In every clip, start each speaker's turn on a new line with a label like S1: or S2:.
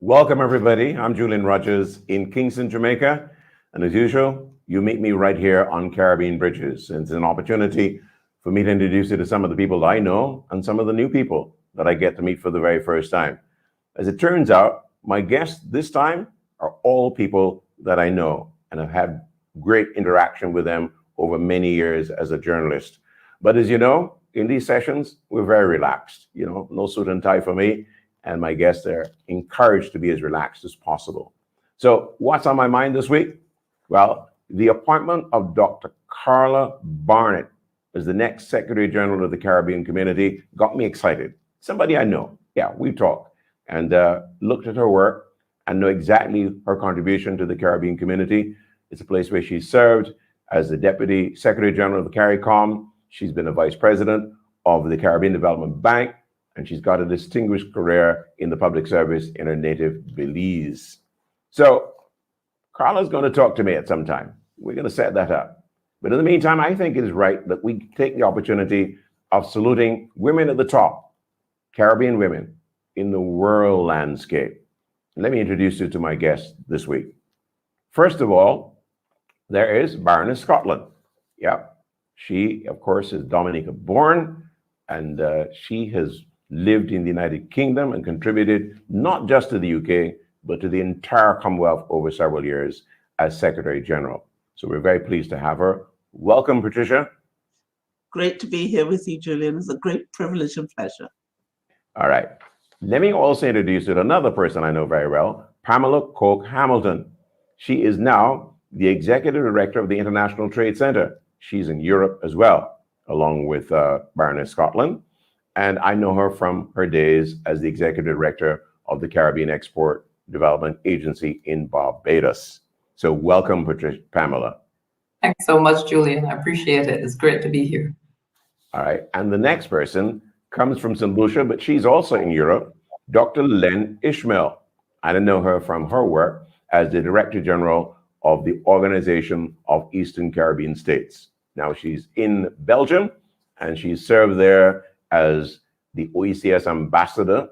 S1: Welcome, everybody. I'm Julian Rogers in Kingston, Jamaica. And as usual, you meet me right here on Caribbean Bridges. And it's an opportunity for me to introduce you to some of the people that I know and some of the new people that I get to meet for the very first time. As it turns out, my guests this time are all people that I know and have had great interaction with them over many years as a journalist. But as you know, in these sessions, we're very relaxed. No suit and tie for me. And my guests are encouraged to be as relaxed as possible. So what's on my mind this week? Well, the appointment of Dr. Carla Barnett as the next Secretary General of the Caribbean Community got me excited. Somebody I know. Yeah, we talked and looked at her work and know exactly her contribution to the Caribbean community. It's a place where she served as the Deputy Secretary General of the CARICOM. She's been a Vice President of the Caribbean Development Bank, and she's got a distinguished career in the public service in her native Belize. So Carla's going to talk to me at some time. We're going to set that up. But in the meantime, I think it is right that we take the opportunity of saluting women at the top, Caribbean women in the world landscape. Let me introduce you to my guest this week. First of all, there is Baroness Scotland. Yep. She, of course, is Dominica born, and she has lived in the United Kingdom and contributed not just to the UK, but to the entire Commonwealth over several years as Secretary General. So we're very pleased to have her. Welcome, Patricia.
S2: Great to be here with you, Julian. It's a great privilege and pleasure.
S1: All right. Let me also introduce you to another person I know very well, Pamela Coke-Hamilton. She is now the Executive Director of the International Trade Center. She's in Europe as well, along with Baroness Scotland. And I know her from her days as the Executive Director of the Caribbean Export Development Agency in Barbados. So welcome, Pamela.
S3: Thanks so much, Julian. I appreciate it. It's great to be here.
S1: All right. And the next person comes from St. Lucia, but she's also in Europe, Dr. Len Ishmael. I know her from her work as the Director General of the Organization of Eastern Caribbean States. Now she's in Belgium, and she served there as the OECS ambassador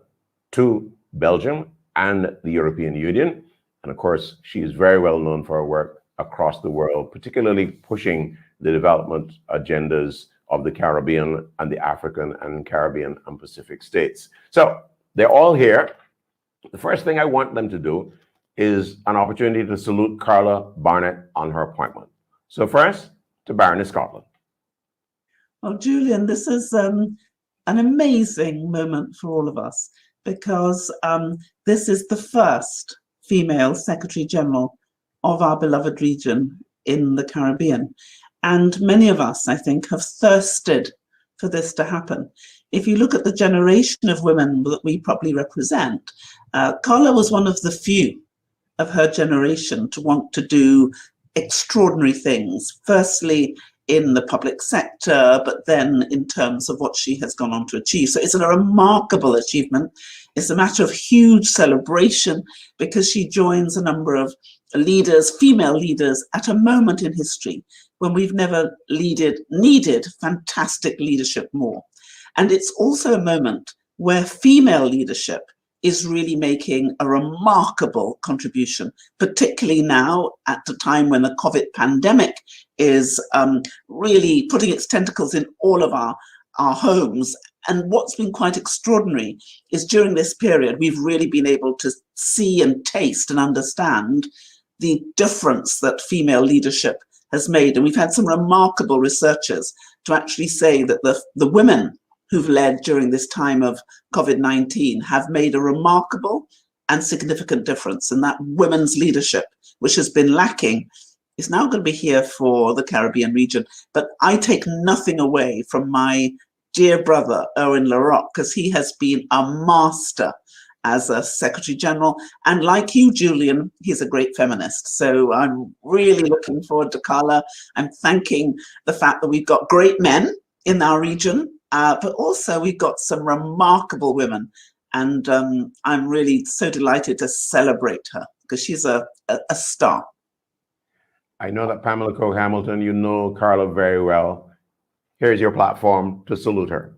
S1: to Belgium and the European Union. And of course, she is very well known for her work across the world, particularly pushing the development agendas of the Caribbean and the African and Caribbean and Pacific states. So they're all here. The first thing I want them to do is an opportunity to salute Carla Barnett on her appointment. So first, to Baroness Scotland.
S2: Well, Julian, this is an amazing moment for all of us because this is the first female Secretary General of our beloved region in the Caribbean. And many of us, I think, have thirsted for this to happen. If you look at the generation of women that we probably represent, Carla was one of the few of her generation to want to do extraordinary things. Firstly, in the public sector, but then in terms of what she has gone on to achieve. So it's a remarkable achievement. It's a matter of huge celebration because she joins a number of leaders, female leaders, at a moment in history when we've never needed fantastic leadership more. And it's also a moment where female leadership is really making a remarkable contribution, particularly now at the time when the COVID pandemic is really putting its tentacles in all of our homes. And what's been quite extraordinary is during this period, we've really been able to see and taste and understand the difference that female leadership has made. And we've had some remarkable researchers to actually say that the women who've led during this time of COVID-19 have made a remarkable and significant difference. And that women's leadership, which has been lacking, is now going to be here for the Caribbean region. But I take nothing away from my dear brother, Owen LaRocque, because he has been a master as a Secretary General. And like you, Julian, he's a great feminist. So I'm really looking forward to Carla. I'm thanking the fact that we've got great men in our region, but also we've got some remarkable women. And I'm really so delighted to celebrate her because she's a star.
S1: I know that Pamela Coke-Hamilton, you know Carla very well. Here's your platform to salute her.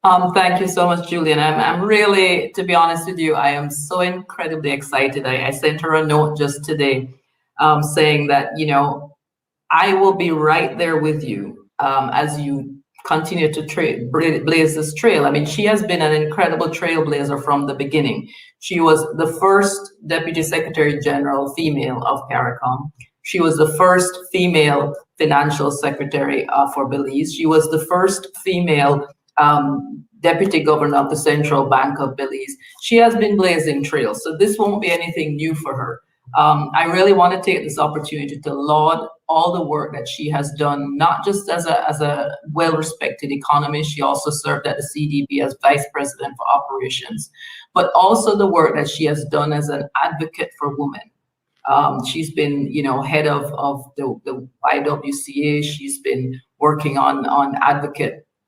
S3: Thank you so much, Julian. I'm really, to be honest with you, I am so incredibly excited. I sent her a note just today saying that, you know, I will be right there with you as you continue to blaze this trail. I mean, she has been an incredible trailblazer from the beginning. She was the first Deputy Secretary General female of CARICOM. She was the first female Financial Secretary for Belize. She was the first female Deputy Governor of the Central Bank of Belize. She has been blazing trails, so this won't be anything new for her. I really want to take this opportunity to laud all the work that she has done, not just as a well-respected economist. She also served at the CDB as Vice President for Operations, but also the work that she has done as an advocate for women. She's been, you know, head of the YWCA. She's been working on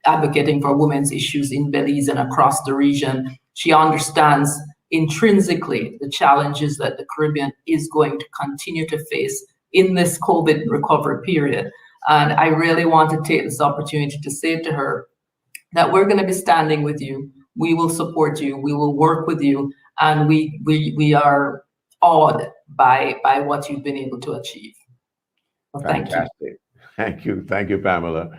S3: advocating for women's issues in Belize and across the region. She understands intrinsically the challenges that the Caribbean is going to continue to face in this COVID recovery period. And I really want to take this opportunity to say to her that we're going to be standing with you. We will support you. We will work with you. And we are awed by what you've been able to achieve. Well, thank you.
S1: Thank you, Pamela.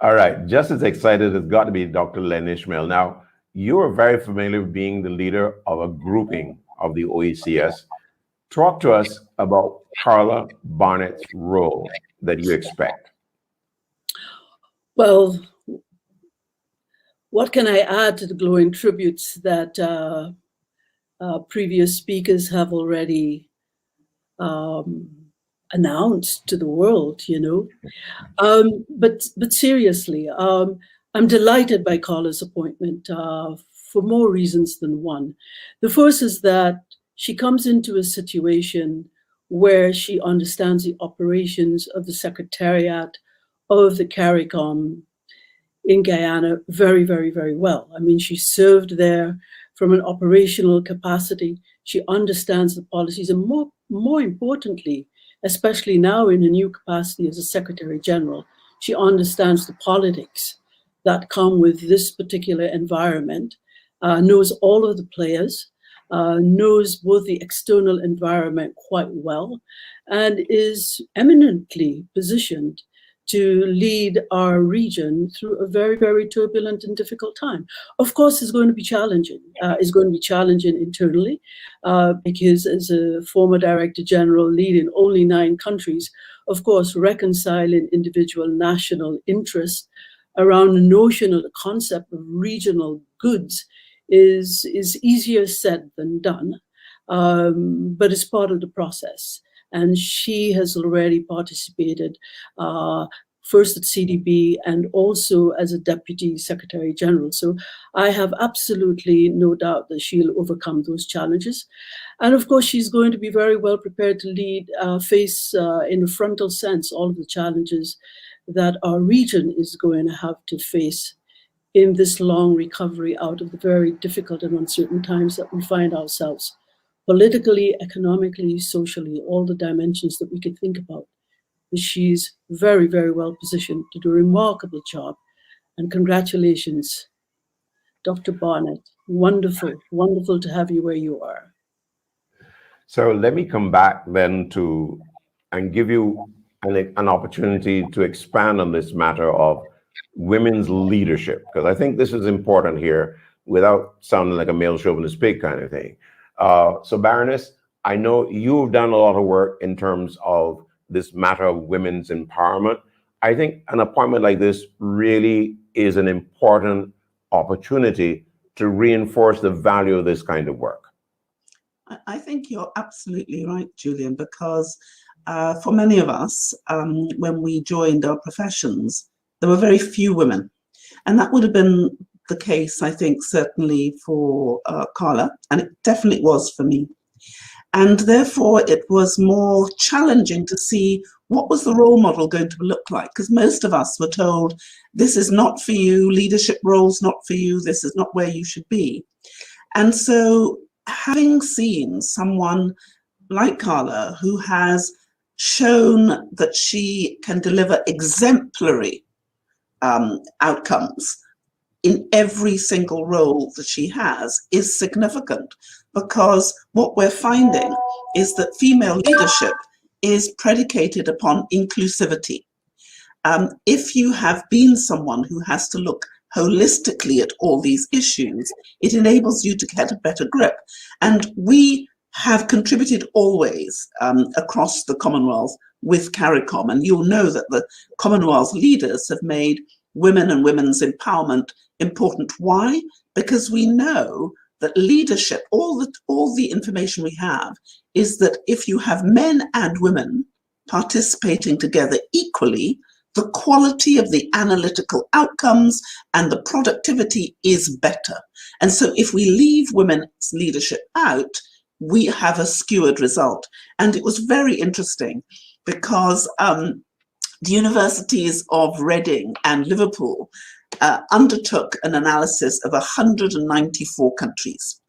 S1: All right, just as excited has got to be Dr. Len Ishmael. Now, you are very familiar with being the leader of a grouping of the OECS. Talk to us about Carla Barnett's role that you expect.
S4: Well, what can I add to the glowing tributes that previous speakers have already announced to the world, you know? But seriously, I'm delighted by Carla's appointment for more reasons than one. The first is that she comes into a situation where she understands the operations of the Secretariat of the CARICOM in Guyana very, very, very well. I mean, she served there from an operational capacity. She understands the policies, and more importantly, especially now in a new capacity as a Secretary General, she understands the politics that come with this particular environment, knows all of the players, knows both the external environment quite well, and is eminently positioned to lead our region through a very, very turbulent and difficult time. Of course, it's going to be challenging. It's going to be challenging internally because as a former Director General leading only 9 countries, of course, reconciling individual national interests around the notion of the concept of regional goods is easier said than done, but it's part of the process. And she has already participated first at CDB and also as a Deputy Secretary General. So I have absolutely no doubt that she'll overcome those challenges. And of course, she's going to be very well prepared to lead, face in a frontal sense, all of the challenges that our region is going to have to face in this long recovery out of the very difficult and uncertain times that we find ourselves. Politically, economically, socially, all the dimensions that we could think about. But she's very, very well positioned to do a remarkable job. And congratulations, Dr. Barnett. Wonderful, wonderful to have you where you are.
S1: So let me come back then and give you an opportunity to expand on this matter of women's leadership, because I think this is important here without sounding like a male chauvinist pig kind of thing. So Baroness, I know you've done a lot of work in terms of this matter of women's empowerment. I think an appointment like this really is an important opportunity to reinforce the value of this kind of work.
S2: I think you're absolutely right, Julian, because for many of us, when we joined our professions, there were very few women. And that would have been the case, I think, certainly for Carla, and it definitely was for me. And therefore, it was more challenging to see what was the role model going to look like, because most of us were told, this is not for you, leadership roles not for you, this is not where you should be. And so having seen someone like Carla, who has shown that she can deliver exemplary outcomes in every single role that she has is significant, because what we're finding is that female leadership is predicated upon inclusivity. If you have been someone who has to look holistically at all these issues, it enables you to get a better grip. And we have contributed always across the Commonwealth with CARICOM, and you'll know that the Commonwealth leaders have made women and women's empowerment important. Why? Because we know that leadership, all the information we have is that if you have men and women participating together equally, the quality of the analytical outcomes and the productivity is better. And so if we leave women's leadership out, we have a skewed result. And it was very interesting because the universities of Reading and Liverpool undertook an analysis of 194 countries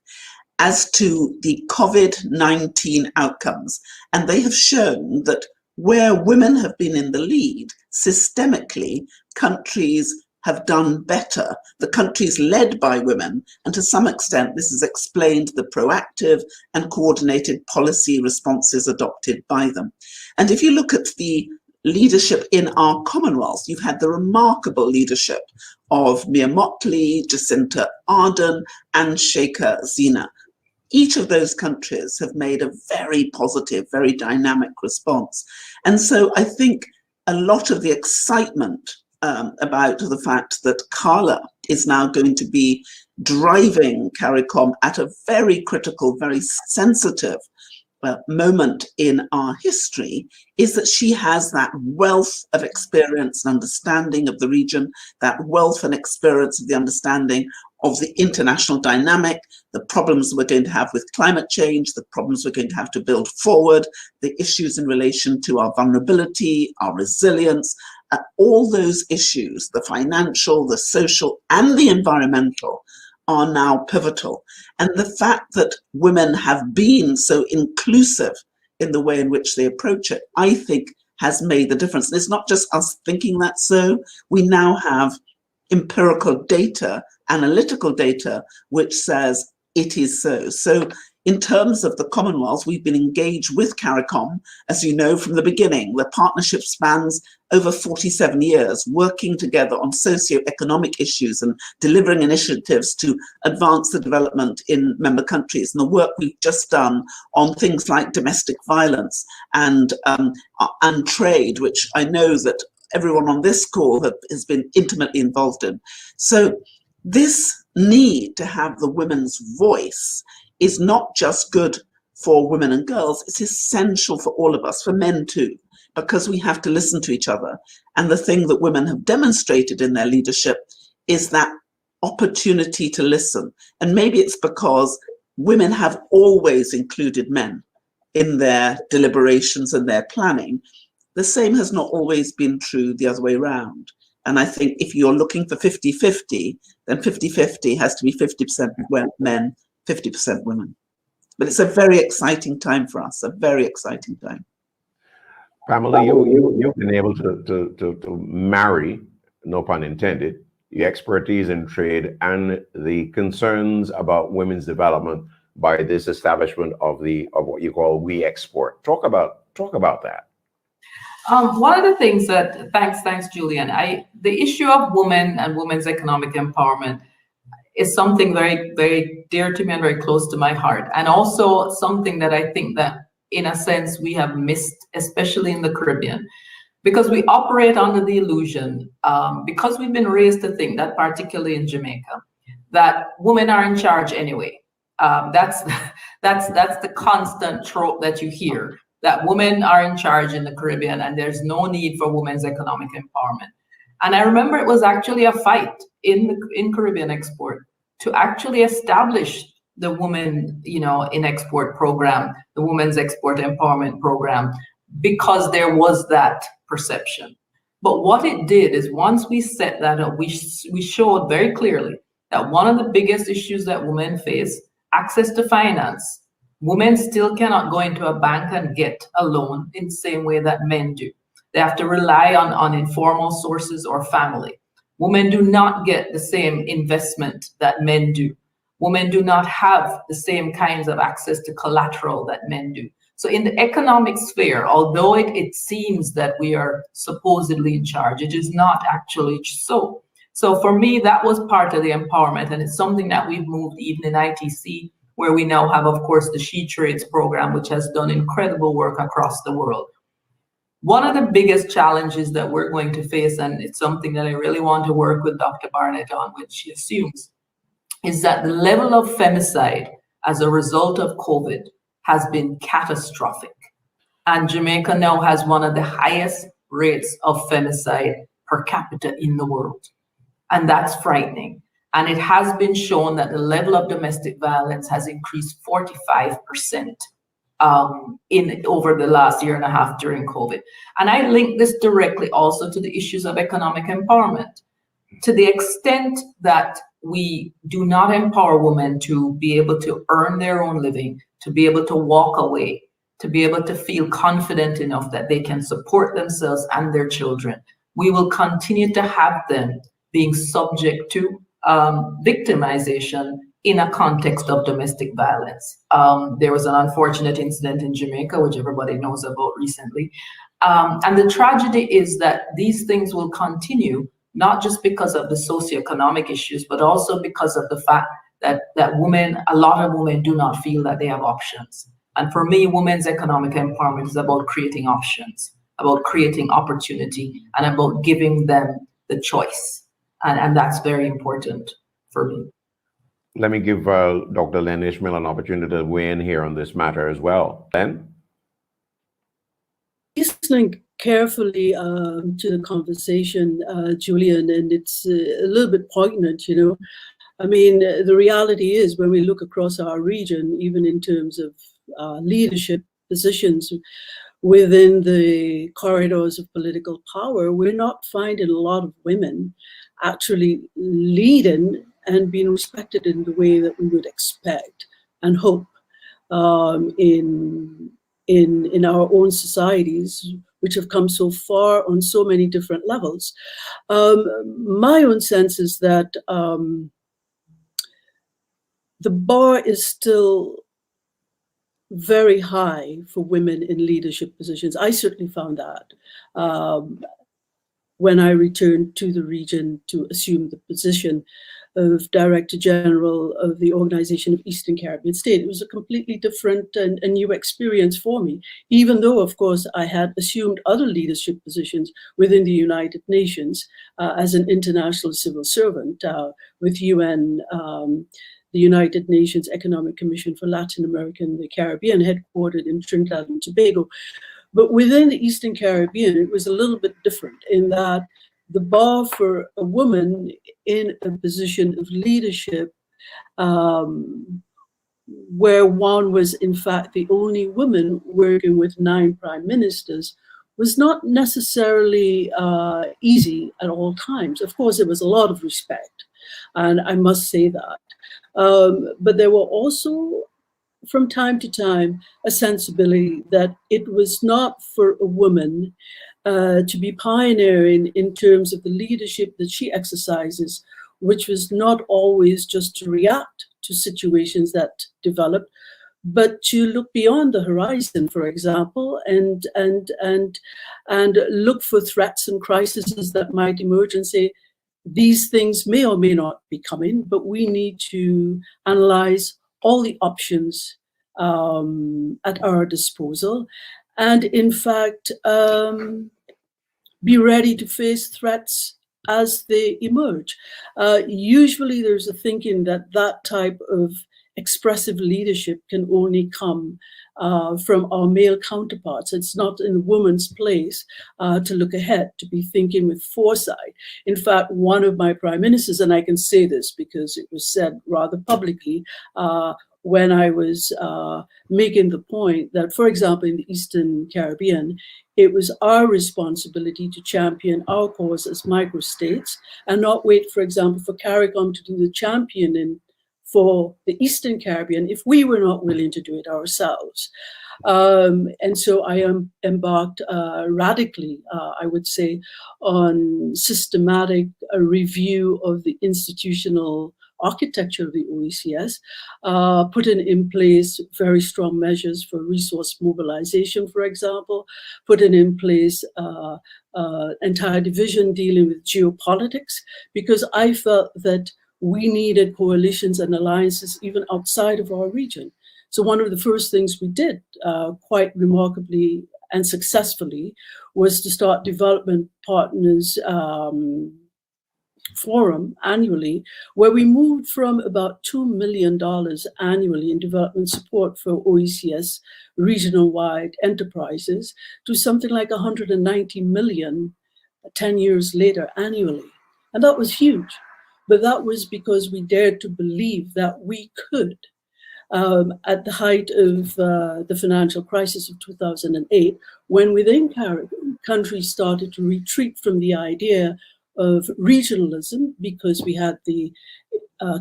S2: as to the COVID-19 outcomes. And they have shown that where women have been in the lead, systemically, countries have done better. The countries led by women, and to some extent this has explained the proactive and coordinated policy responses adopted by them. And if you look at the leadership in our Commonwealth, you've had the remarkable leadership of Mia Mottley, Jacinta Ardern, and Sheikha Zina. Each of those countries have made a very positive, very dynamic response. And so I think a lot of the excitement about the fact that Carla is now going to be driving CARICOM at a very critical, very sensitive moment in our history is that she has that wealth of experience and understanding of the region, that wealth and experience of the understanding of the international dynamic, the problems we're going to have with climate change, the problems we're going to have to build forward, the issues in relation to our vulnerability, our resilience, all those issues, the financial, the social, and the environmental, are now pivotal. And the fact that women have been so inclusive in the way in which they approach it, I think has made the difference. And it's not just us thinking that so, we now have empirical data, analytical data, which says it is so. So in terms of the Commonwealth, we've been engaged with CARICOM, as you know, from the beginning. The partnership spans over 47 years, working together on socio-economic issues and delivering initiatives to advance the development in member countries. And the work we've just done on things like domestic violence and trade, which I know that everyone on this call has been intimately involved in. So this need to have the women's voice is not just good for women and girls, it's essential for all of us, for men too, because we have to listen to each other. And the thing that women have demonstrated in their leadership is that opportunity to listen. And maybe it's because women have always included men in their deliberations and their planning. The same has not always been true the other way around. And I think if you're looking for 50-50, then 50-50 has to be 50% men, 50% women. But it's a very exciting time for us, a very exciting time.
S1: Pamela, you've been able to marry, no pun intended, the expertise in trade and the concerns about women's development by this establishment of what you call We Export. Talk about that.
S3: One of the things that, thanks, Julian. The issue of women and women's economic empowerment is something very, very dear to me and very close to my heart. And also something that I think that, in a sense, we have missed, especially in the Caribbean, because we operate under the illusion, because we've been raised to think that, particularly in Jamaica, that women are in charge anyway. That's the constant trope that you hear, that women are in charge in the Caribbean and there's no need for women's economic empowerment. And I remember it was actually a fight in Caribbean Export to actually establish the Women in Export program, the Women's Export Empowerment Program, because there was that perception. But what it did is, once we set that up, we showed very clearly that one of the biggest issues that women face, access to finance. Women still cannot go into a bank and get a loan in the same way that men do. They have to rely on informal sources or family. Women do not get the same investment that men do. Women do not have the same kinds of access to collateral that men do. So in the economic sphere, although it seems that we are supposedly in charge, it is not actually so. So for me, that was part of the empowerment, and it's something that we've moved even in ITC, where we now have, of course, the She Trades program, which has done incredible work across the world. One of the biggest challenges that we're going to face, and it's something that I really want to work with Dr. Barnett on, which she assumes, is that the level of femicide as a result of COVID has been catastrophic. And Jamaica now has one of the highest rates of femicide per capita in the world. And that's frightening. And it has been shown that the level of domestic violence has increased 45% over the last year and a half during COVID. And I link this directly also to the issues of economic empowerment. To the extent that we do not empower women to be able to earn their own living, to be able to walk away, to be able to feel confident enough that they can support themselves and their children, we will continue to have them being subject to victimization in a context of domestic violence. There was an unfortunate incident in Jamaica, which everybody knows about recently. And the tragedy is that these things will continue, not just because of the socioeconomic issues, but also because of the fact that a lot of women do not feel that they have options. And for me, women's economic empowerment is about creating options, about creating opportunity, and about giving them the choice. And that's very important for me.
S1: Let me give Dr. Len Ishmael an opportunity to weigh in here on this matter as well. Len?
S4: Listening carefully to the conversation, Julian, and it's a little bit poignant, you know. I mean, the reality is when we look across our region, even in terms of leadership positions within the corridors of political power, we're not finding a lot of women actually leading and being respected in the way that we would expect and hope in our own societies, which have come so far on so many different levels. My own sense is that the bar is still very high for women in leadership positions. I certainly found that when I returned to the region to assume the position of Director General of the Organization of Eastern Caribbean States. It was a completely different and new experience for me, even though, of course, I had assumed other leadership positions within the United Nations as an international civil servant with UN, the United Nations Economic Commission for Latin America and the Caribbean, headquartered in Trinidad and Tobago. But within the Eastern Caribbean, it was a little bit different in that the bar for a woman in a position of leadership, where one was in fact the only woman working with 9 prime ministers, was not necessarily easy at all times. Of course, there was a lot of respect, and I must say that. But there were also, from time to time, a sensibility that it was not for a woman to be pioneering in terms of the leadership that she exercises, which was not always just to react to situations that developed, but to look beyond the horizon, for example, and look for threats and crises that might emerge and say, these things may or may not be coming, but we need to analyze all the options at our disposal, and in fact, be ready to face threats as they emerge. Usually there's a thinking that that type of expressive leadership can only come from our male counterparts. It's not in a woman's place to look ahead, to be thinking with foresight. In fact, one of my prime ministers, and I can say this because it was said rather publicly, when I was making the point that, for example, in the Eastern Caribbean, it was our responsibility to champion our cause as microstates and not wait, for example, for CARICOM to do the championing for the Eastern Caribbean if we were not willing to do it ourselves. And so I embarked radically, I would say, on systematic review of the institutional architecture of the OECS, putting in place very strong measures for resource mobilization, for example, putting in place entire division dealing with geopolitics, because I felt that we needed coalitions and alliances even outside of our region. So one of the first things we did, quite remarkably and successfully, was to start Development Partners Forum annually, where we moved from about $2 million annually in development support for OECS regional-wide enterprises to something like 190 million 10 years later annually. And that was huge. But that was because we dared to believe that we could. At the height of the financial crisis of 2008, when within countries started to retreat from the idea of regionalism because we had the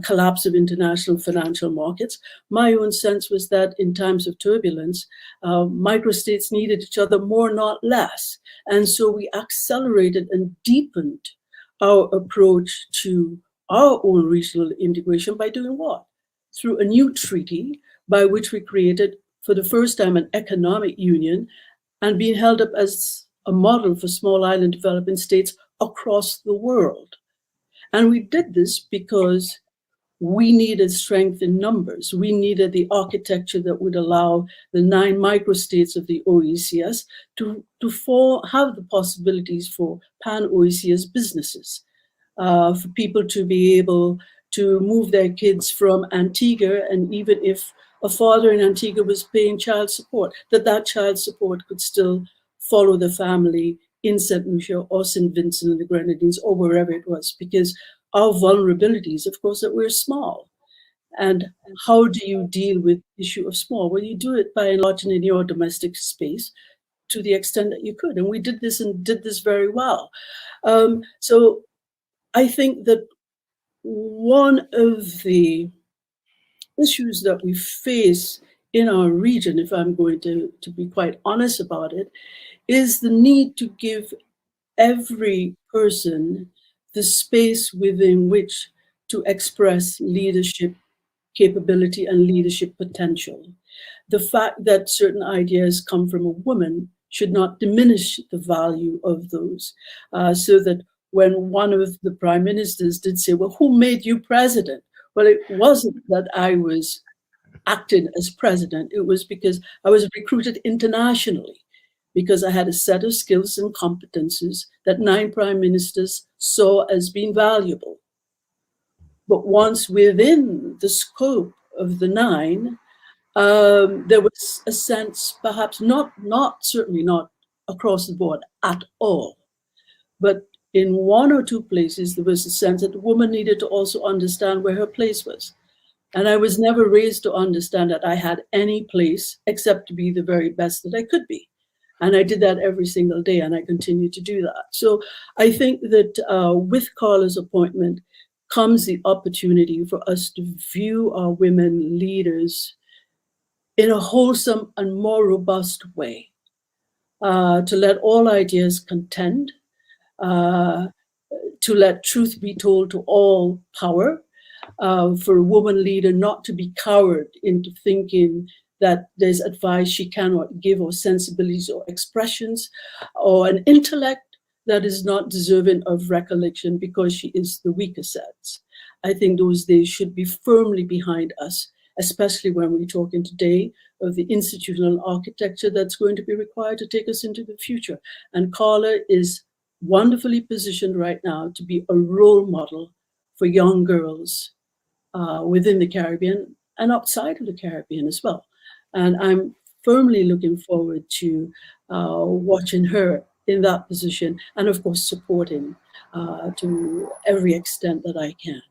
S4: collapse of international financial markets, my own sense was that in times of turbulence, microstates needed each other more, not less. And so we accelerated and deepened our approach to our own regional integration by doing what? Through a new treaty by which we created, for the first time, an economic union and being held up as a model for small island developing states across the world. And we did this because we needed strength in numbers. We needed the architecture that would allow the 9 microstates of the OECS to have the possibilities for pan-OECS businesses, for people to be able to move their kids from Antigua, and even if a father in Antigua was paying child support, that child support could still follow the family in St. Lucia or St. Vincent and the Grenadines or wherever it was, because our vulnerability is, of course, that we're small. And how do you deal with the issue of small? Well, you do it by enlarging in your domestic space to the extent that you could. And we did this and did this very well. So I think that one of the issues that we face in our region, if I'm going to be quite honest about it, is the need to give every person the space within which to express leadership capability and leadership potential. The fact that certain ideas come from a woman should not diminish the value of those, so that when one of the prime ministers did say, well, who made you president? Well, it wasn't that I was acting as president. It was because I was recruited internationally, because I had a set of skills and competencies that 9 prime ministers saw as being valuable. But once within the scope of the 9, there was a sense, perhaps certainly not across the board at all, but in 1 or 2 places, there was a sense that the woman needed to also understand where her place was. And I was never raised to understand that I had any place except to be the very best that I could be. And I did that every single day, and I continue to do that. So I think that with Carla's appointment comes the opportunity for us to view our women leaders in a wholesome and more robust way, to let all ideas contend, to let truth be told to all power, for a woman leader not to be cowered into thinking that there's advice she cannot give, or sensibilities or expressions, or an intellect that is not deserving of recollection because she is the weaker sex. I think those days should be firmly behind us, especially when we're talking today of the institutional architecture that's going to be required to take us into the future. And Carla is wonderfully positioned right now to be a role model for young girls within the Caribbean and outside of the Caribbean as well. And I'm firmly looking forward to watching her in that position, and of course supporting to every extent that I can.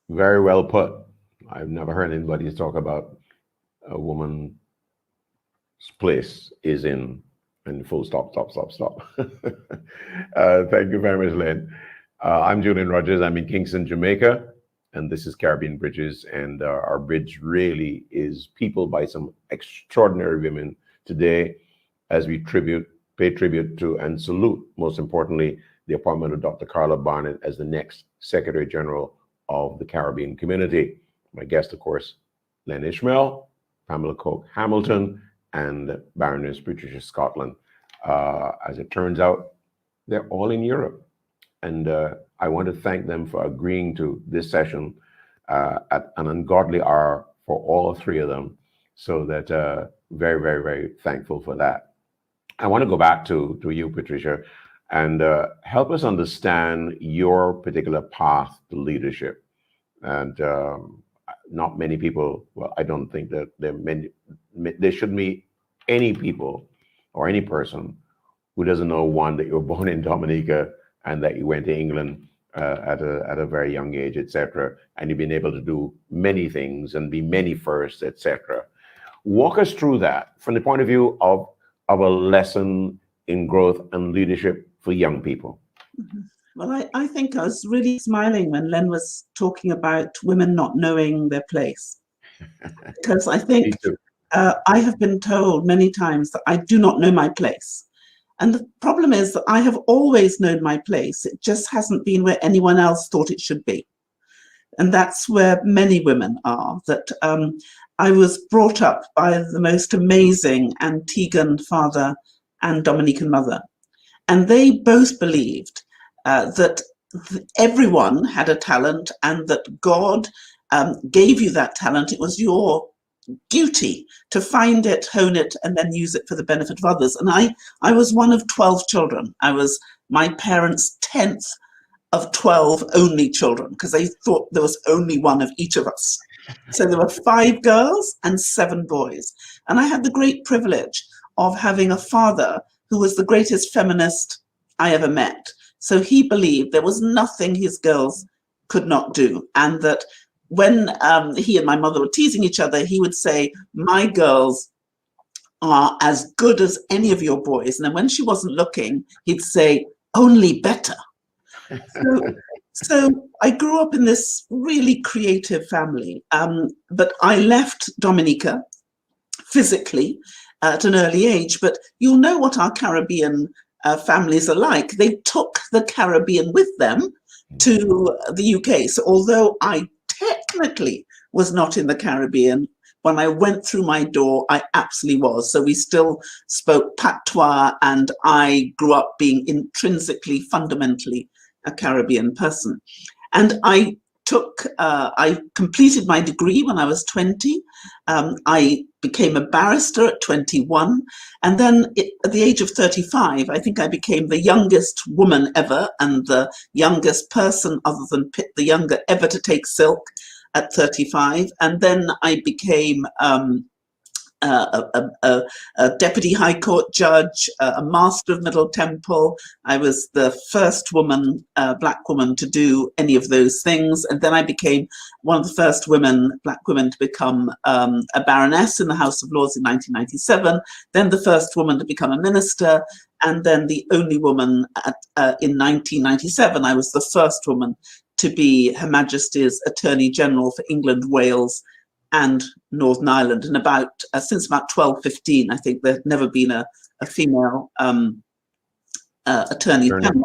S1: Very well put. I've never heard anybody talk about a woman's place is in full stop. Thank you very much, Lynn. I'm Julian Rogers. I'm in Kingston, Jamaica. and this is Caribbean Bridges, and our bridge really is peopled by some extraordinary women today, as we pay tribute to and salute, most importantly, the appointment of Dr. Carla Barnett as the next Secretary General of the Caribbean Community. My guest, of course, Len Ishmael, Pamela Hamilton, and Baroness Patricia Scotland. As it turns out, they're all in Europe. And I want to thank them for agreeing to this session at an ungodly hour for all three of them. So that very, very, very thankful for that. I want to go back to you, Patricia, and help us understand your particular path to leadership. And not many people, well, I don't think that there should be any people or any person who doesn't know, one, that you were born in Dominica and that you went to England at a very young age, etc. And you've been able to do many things and be many firsts, etc. Walk us through that from the point of view of a lesson in growth and leadership for young people.
S2: Mm-hmm. Well, I think I was really smiling when Len was talking about women not knowing their place. Because I think I have been told many times that I do not know my place. And the problem is that I have always known my place. It just hasn't been where anyone else thought it should be. And that's where many women are, that I was brought up by the most amazing Antiguan father and Dominican mother. And they both believed that everyone had a talent and that God gave you that talent. It was your duty to find it, hone it, and then use it for the benefit of others. And I was one of 12 children. I was my parents' 10th of 12 only children, because they thought there was only one of each of us. So there were 5 girls and 7 boys. And I had the great privilege of having a father who was the greatest feminist I ever met. So he believed there was nothing his girls could not do, and that when he and my mother were teasing each other, he would say, "My girls are as good as any of your boys." And then when she wasn't looking, he'd say, "Only better." So I grew up in this really creative family, but I left Dominica physically at an early age. But you'll know what our Caribbean families are like. They took the Caribbean with them to the UK. So although I technically was not in the Caribbean, when I went through my door, I absolutely was. So we still spoke patois, and I grew up being intrinsically, fundamentally a Caribbean person. And I completed my degree when I was 20. I became a barrister at 21. And then at the age of 35, I think I became the youngest woman ever and the youngest person other than Pitt the Younger ever to take silk at 35. And then I became a deputy high court judge, a master of Middle Temple. I was the first woman, black woman, to do any of those things. And then I became one of the first black women to become a baroness in the House of Lords in 1997, then the first woman to become a minister, and then the only woman in 1997. I was the first woman to be Her Majesty's Attorney General for England, Wales, and Northern Ireland. And since about 1215, I think there had never been a female attorney general.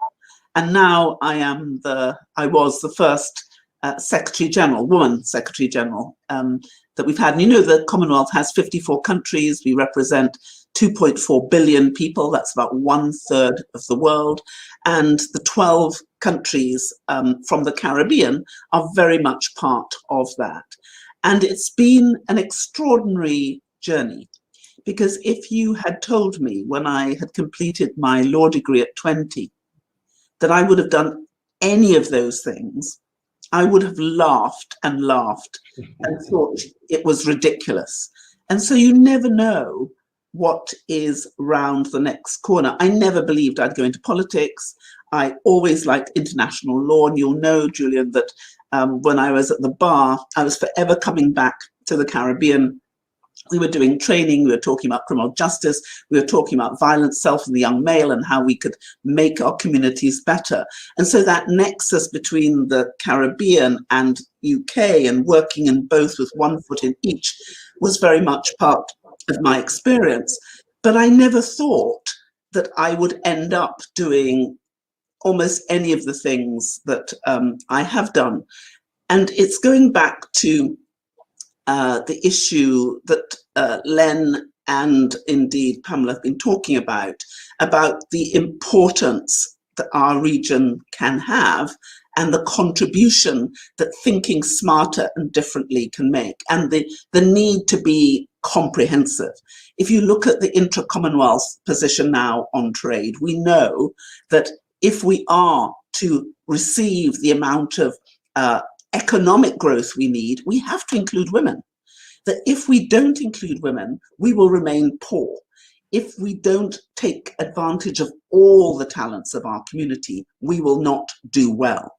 S2: And now I was the first Secretary General, woman Secretary General that we've had. And you know, the Commonwealth has 54 countries. We represent 2.4 billion people. That's about 1/3 of the world. And the 12 countries from the Caribbean are very much part of that. And it's been an extraordinary journey, because if you had told me when I had completed my law degree at 20 that I would have done any of those things, I would have laughed and laughed and thought it was ridiculous. And so you never know what is round the next corner. I never believed I'd go into politics. I always liked international law. And you'll know, Julian, that when I was at the bar, I was forever coming back to the Caribbean We were doing training, we were talking about criminal justice, we were talking about violence, self and the young male, and how we could make our communities better. And so that nexus between the Caribbean and UK and working in both with one foot in each was very much part of my experience. But I never thought that I would end up doing almost any of the things that I have done. And it's going back to the issue that Len and indeed Pamela have been talking about the importance that our region can have and the contribution that thinking smarter and differently can make, and the need to be comprehensive. If you look at the intra-Commonwealth position now on trade, we know that if we are to receive the amount of economic growth we need, we have to include women. That if we don't include women, we will remain poor. If we don't take advantage of all the talents of our community, we will not do well.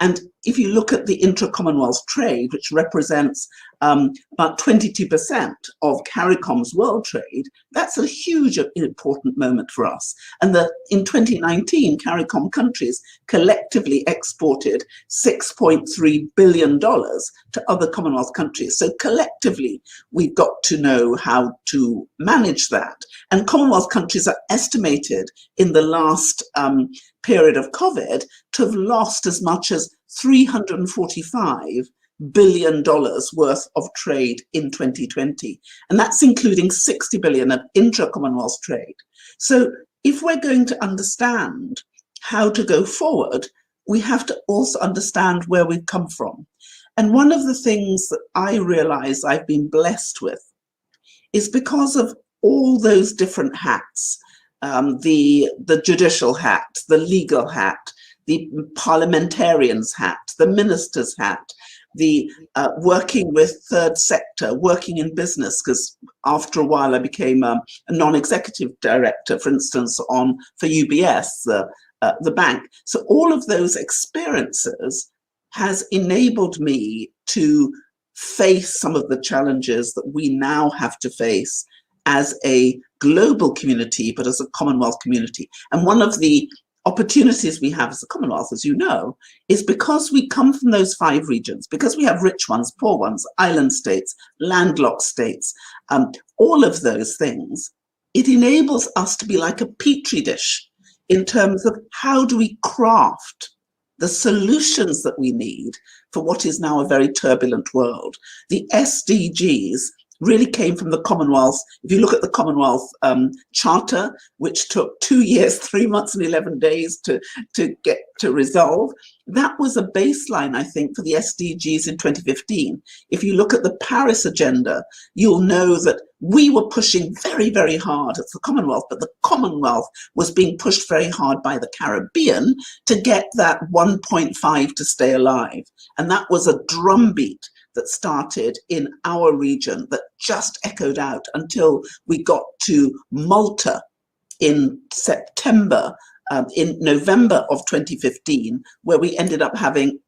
S2: And if you look at the intra-Commonwealth trade, which represents about 22% of CARICOM's world trade, that's a huge important moment for us. And in 2019, CARICOM countries collectively exported $6.3 billion to other Commonwealth countries. So collectively, we've got to know how to manage that. And Commonwealth countries are estimated in the last period of COVID to have lost as much as $345 billion worth of trade in 2020. And that's including 60 billion of intra-Commonwealth trade. So if we're going to understand how to go forward, we have to also understand where we've come from. And one of the things that I realize I've been blessed with is because of all those different hats, the judicial hat, the legal hat, the parliamentarian's hat, the minister's hat, the working with third sector, working in business, because after a while I became a non-executive director, for instance, for UBS, the bank. So all of those experiences has enabled me to face some of the challenges that we now have to face as a global community, but as a Commonwealth community. And one of the opportunities we have as a Commonwealth, as you know, is because we come from those 5 regions, because we have rich ones, poor ones, island states, landlocked states, all of those things, it enables us to be like a petri dish in terms of how do we craft the solutions that we need for what is now a very turbulent world. The SDGs really came from the Commonwealth. If you look at the Commonwealth Charter, which took 2 years, 3 months and 11 days to get to resolve, that was a baseline, I think, for the SDGs in 2015. If you look at the Paris agenda, you'll know that we were pushing very, very hard at the Commonwealth, but the Commonwealth was being pushed very hard by the Caribbean to get that 1.5 to stay alive. And that was a drumbeat that started in our region that just echoed out until we got to Malta in September, in November of 2015, where we ended up having,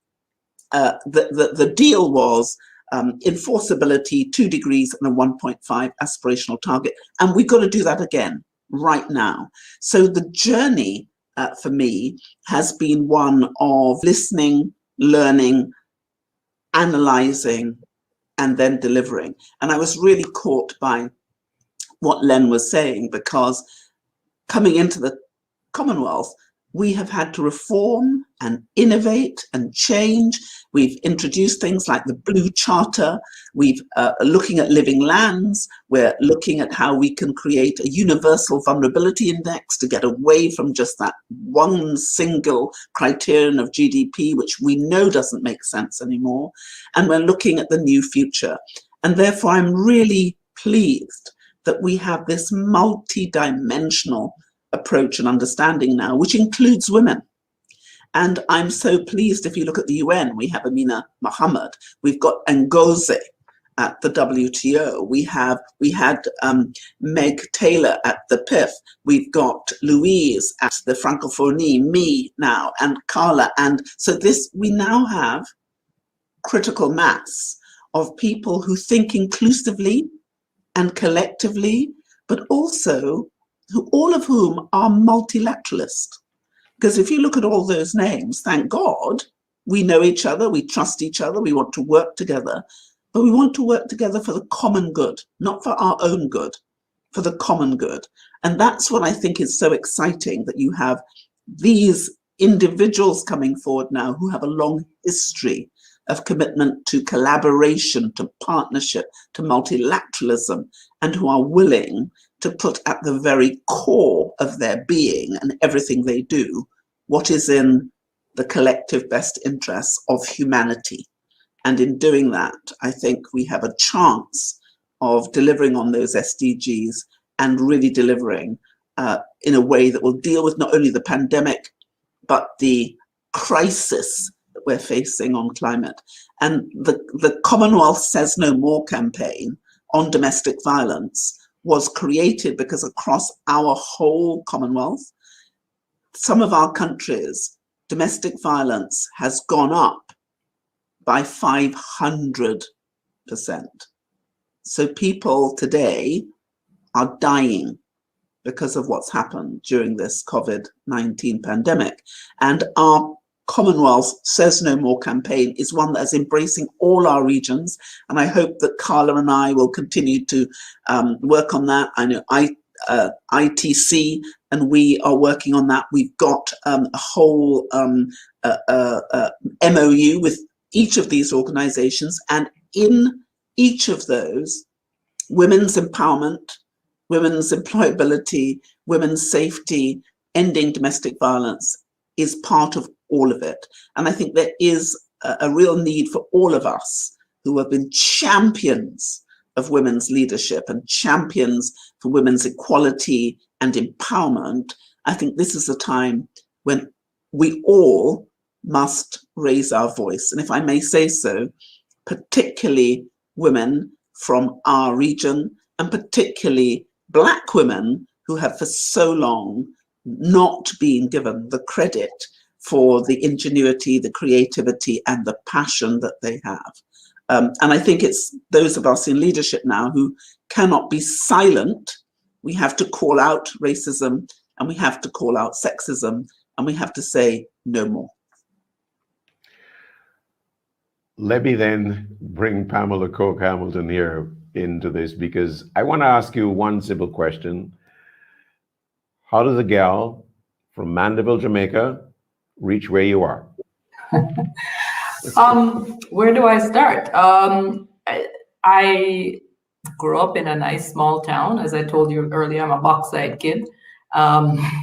S2: the deal was enforceability, 2 degrees and a 1.5 aspirational target. And we've got to do that again right now. So the journey for me has been one of listening, learning, analyzing, and then delivering. And I was really caught by what Len was saying, because coming into the Commonwealth, we have had to reform and innovate and change. We've introduced things like the Blue Charter. We've looking at living lands. We're looking at how we can create a universal vulnerability index to get away from just that one single criterion of GDP, which we know doesn't make sense anymore. And we're looking at the new future. And therefore, I'm really pleased that we have this multi-dimensional approach and understanding now, which includes women. And I'm so pleased, if you look at the UN, we have Amina Mohammed, we've got Ngozi at the WTO, we had Meg Taylor at the PIF, we've got Louise at the Francophonie, me now, and Carla. And so we now have critical mass of people who think inclusively, and collectively, but also all of whom are multilateralist. Because if you look at all those names, thank God, we know each other, we trust each other, we want to work together, but we want to work together for the common good, not for our own good, for the common good. And that's what I think is so exciting, that you have these individuals coming forward now who have a long history of commitment to collaboration, to partnership, to multilateralism, and who are willing to put at the very core of their being and everything they do what is in the collective best interests of humanity. And in doing that, I think we have a chance of delivering on those SDGs and really delivering in a way that will deal with not only the pandemic, but the crisis that we're facing on climate. And the Commonwealth Says No More campaign on domestic violence was created because across our whole Commonwealth, some of our countries, domestic violence has gone up by 500%. So people today are dying because of what's happened during this COVID-19 pandemic. And our Commonwealth Says No More campaign is one that is embracing all our regions. And I hope that Carla and I will continue to work on that. I know ITC and we are working on that. We've got a whole MOU with each of these organizations. And in each of those, women's empowerment, women's employability, women's safety, ending domestic violence is part of all of it. And I think there is a real need for all of us who have been champions of women's leadership and champions for women's equality and empowerment. I think this is a time when we all must raise our voice. And if I may say so, particularly women from our region, and particularly Black women who have for so long not been given the credit for the ingenuity, the creativity, and the passion that they have. And I think it's those of us in leadership now who cannot be silent. We have to call out racism, and we have to call out sexism, and we have to say no more.
S1: Let me then bring Pamela Coke-Hamilton here into this, because I want to ask you one simple question. How does a gal from Mandeville, Jamaica, reach where you are?
S3: Where do I start? I grew up in a nice small town. As I told you earlier, I'm a Boxside kid.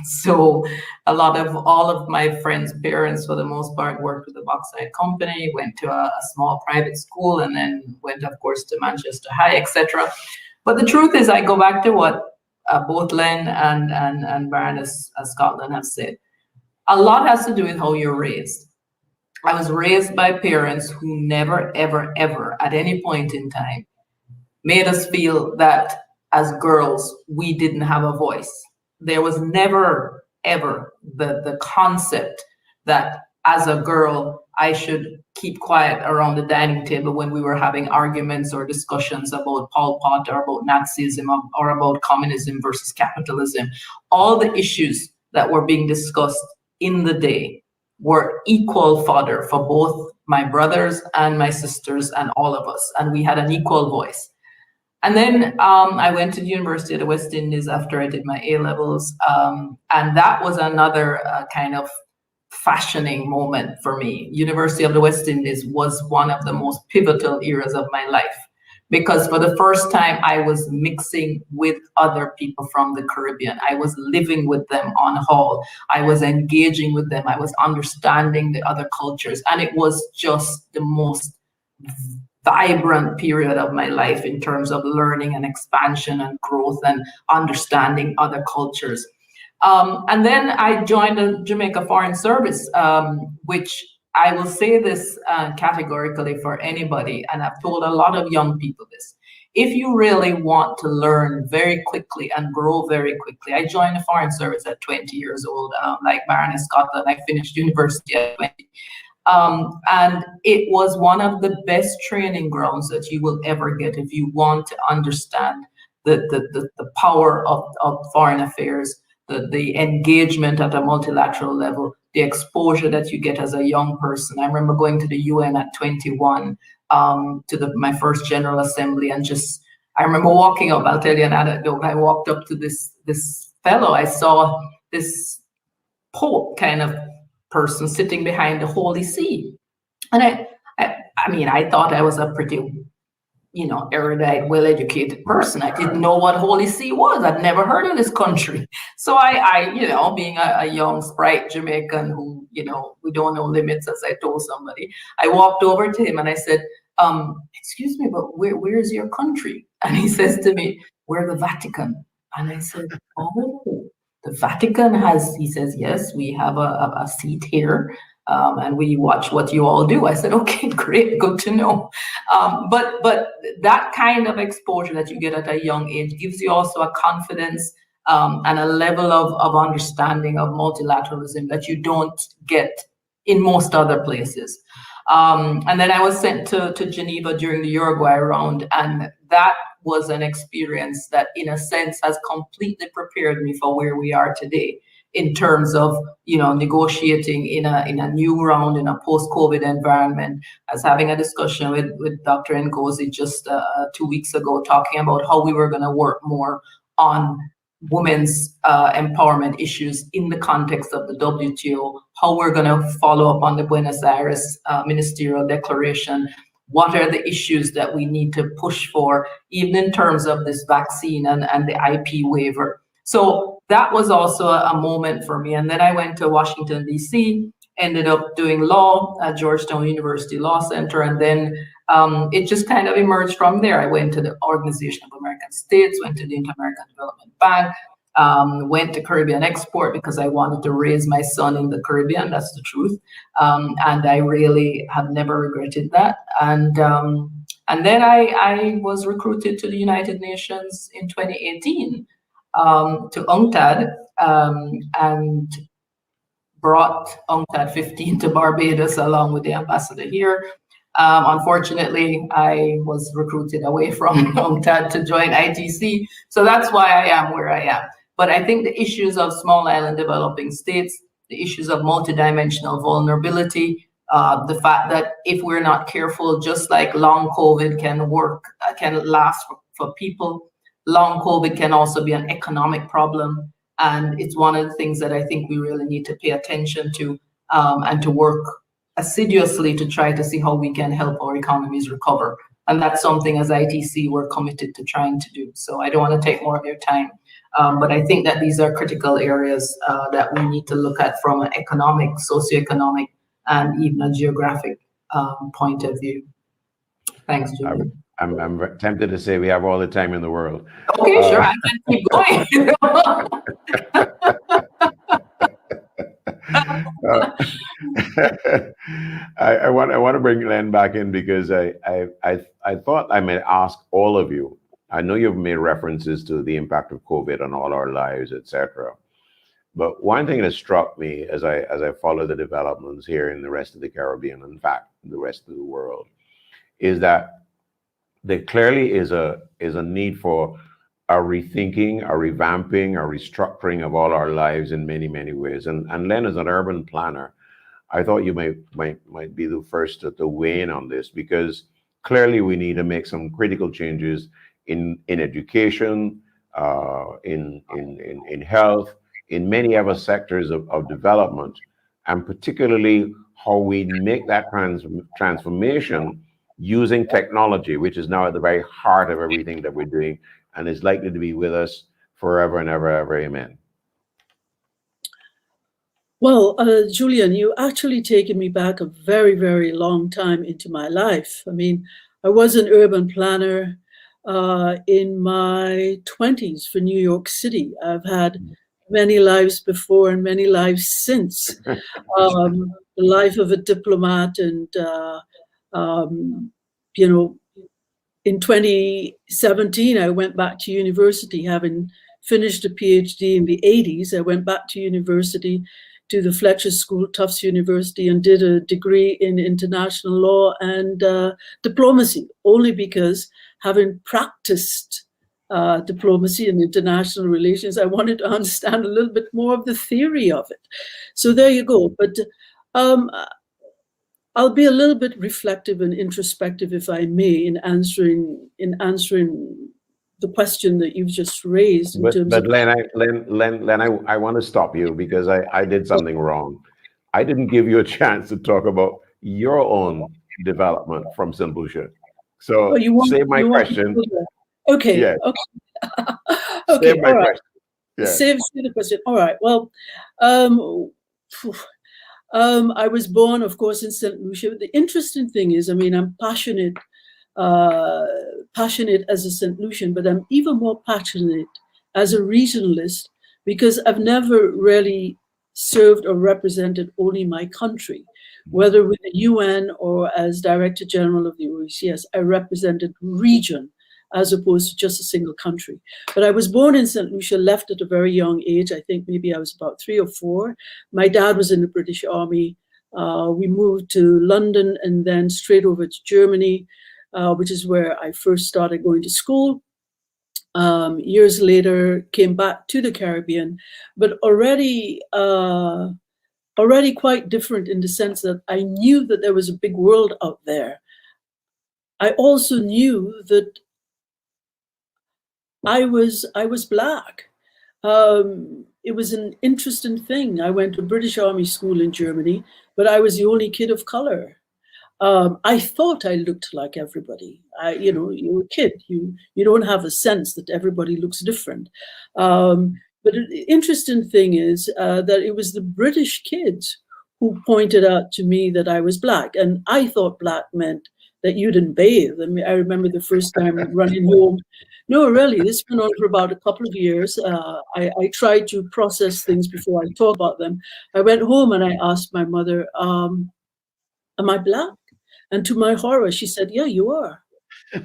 S3: So all of my friends' parents, for the most part, worked with the Boxside company, went to a small private school, and then went, of course, to Manchester High, etc. But the truth is, I go back to what both Len and Baroness Scotland have said. A lot has to do with how you're raised. I was raised by parents who never, ever, ever, at any point in time, made us feel that as girls, we didn't have a voice. There was never, ever the concept that as a girl, I should keep quiet around the dining table when we were having arguments or discussions about Pol Pot or about Nazism or about communism versus capitalism. All the issues that were being discussed in the day were equal fodder for both my brothers and my sisters and all of us, and we had an equal voice. And then I went to the University of the West Indies after I did my A-levels, and that was another kind of fashioning moment for me. University of the West Indies was one of the most pivotal eras of my life, because for the first time I was mixing with other people from the Caribbean. I was living with them on hall. I was engaging with them. I was understanding the other cultures, and it was just the most vibrant period of my life in terms of learning and expansion and growth and understanding other cultures. And then I joined the Jamaica Foreign Service, which I will say this categorically for anybody, and I've told a lot of young people this. If you really want to learn very quickly and grow very quickly, I joined the Foreign Service at 20 years old, like Baroness Scotland. I finished university at 20. And it was one of the best training grounds that you will ever get if you want to understand the power of foreign affairs, the engagement at a multilateral level, the exposure that you get as a young person. I remember going to the UN at 21, to my first General Assembly, and I remember walking up. I'll tell you an anecdote. I walked up to this fellow. I saw this Pope kind of person sitting behind the Holy See, and I mean, I thought I was a pretty, erudite, well-educated person. I didn't know what Holy See was. I'd never heard of this country. So I being a young, sprite Jamaican who, we don't know limits, as I told somebody, I walked over to him and I said, excuse me, but where's your country? And he says to me, we're the Vatican. And I said, oh, the Vatican he says, yes, we have a seat here. And we watch what you all do. I said, okay, great, good to know. But that kind of exposure that you get at a young age gives you also a confidence and a level of understanding of multilateralism that you don't get in most other places. And then I was sent to Geneva during the Uruguay round, and that was an experience that, in a sense, has completely prepared me for where we are today, in terms of, negotiating in a new round in a post-COVID environment. I was having a discussion with Dr. Ngozi just 2 weeks ago, talking about how we were going to work more on women's empowerment issues in the context of the WTO, how we're going to follow up on the Buenos Aires Ministerial Declaration. What are the issues that we need to push for, even in terms of this vaccine and the IP waiver? So that was also a moment for me. And then I went to Washington, D.C., ended up doing law at Georgetown University Law Center. And then it just kind of emerged from there. I went to the Organization of American States, went to the Inter-American Development Bank, went to Caribbean Export because I wanted to raise my son in the Caribbean. That's the truth. And I really have never regretted that. And then I was recruited to the United Nations in 2018. To UNCTAD, and brought UNCTAD 15 to Barbados along with the ambassador here. Unfortunately, I was recruited away from UNCTAD to join ITC, so that's why I am where I am. But I think the issues of small island developing states, the issues of multidimensional vulnerability, the fact that if we're not careful, just like long COVID can last for people, long COVID can also be an economic problem. And it's one of the things that I think we really need to pay attention to, and to work assiduously to try to see how we can help our economies recover. And that's something as ITC we're committed to trying to do. So I don't want to take more of your time, but I think that these are critical areas that we need to look at from an economic, socioeconomic, and even a geographic point of view. Thanks, Julie.
S1: I'm tempted to say we have all the time in the world.
S3: Okay, sure, I can keep going.
S1: I want to bring Len back in because I thought I may ask all of you. I know you've made references to the impact of COVID on all our lives, etc. But one thing that struck me as I follow the developments here in the rest of the Caribbean, in fact, the rest of the world, is that there clearly is a need for a rethinking, a revamping, a restructuring of all our lives in many, many ways. And Len, as an urban planner, I thought you might be the first to weigh in on this, because clearly we need to make some critical changes in education, in health, in many other sectors of development, and particularly how we make that transformation using technology, which is now at the very heart of everything that we're doing and is likely to be with us forever and ever, ever. Amen.
S4: Well, Julian, you actually taken me back a very, very long time into my life. I mean, I was an urban planner in my 20s for New York City. I've had many lives before and many lives since. The life of a diplomat, and in 2017, I went back to university, having finished a PhD in the 80s. I went back to university, to the Fletcher School, Tufts University, and did a degree in international law and diplomacy, only because having practiced diplomacy and international relations. I wanted to understand a little bit more of the theory of it. So there you go. But I'll be a little bit reflective and introspective, if I may, in answering the question that you've just raised. In terms
S1: but
S4: of
S1: Len, I want to stop you because I did something wrong. I didn't give you a chance to talk about your own development from St. Lucia. So save my question.
S4: Okay.
S1: Yeah.
S4: Okay.
S1: Okay. Save my
S4: all right.
S1: question. Yeah.
S4: Save the question. All right. Well, I was born, of course, in St. Lucia. The interesting thing is, I mean, I'm passionate as a St. Lucian, but I'm even more passionate as a regionalist because I've never really served or represented only my country, whether with the UN or as Director General of the OECS. I represented region as opposed to just a single country. But I was born in St. Lucia, left at a very young age. I think maybe I was about 3 or 4. My dad was in the British Army. We moved to London and then straight over to Germany, which is where I first started going to school. Years later, came back to the Caribbean, but already quite different in the sense that I knew that there was a big world out there. I also knew that I was Black. It was an interesting thing. I went to British Army school in Germany, but I was the only kid of color. I thought I looked like everybody. You're a kid. You don't have a sense that everybody looks different. But the interesting thing is that it was the British kids who pointed out to me that I was Black, and I thought Black meant that you didn't bathe. I mean, I remember the first time running home. No, really, this went on for about a couple of years. I tried to process things before I talk about them. I went home and I asked my mother, am I Black? And to my horror, she said, yeah, you are.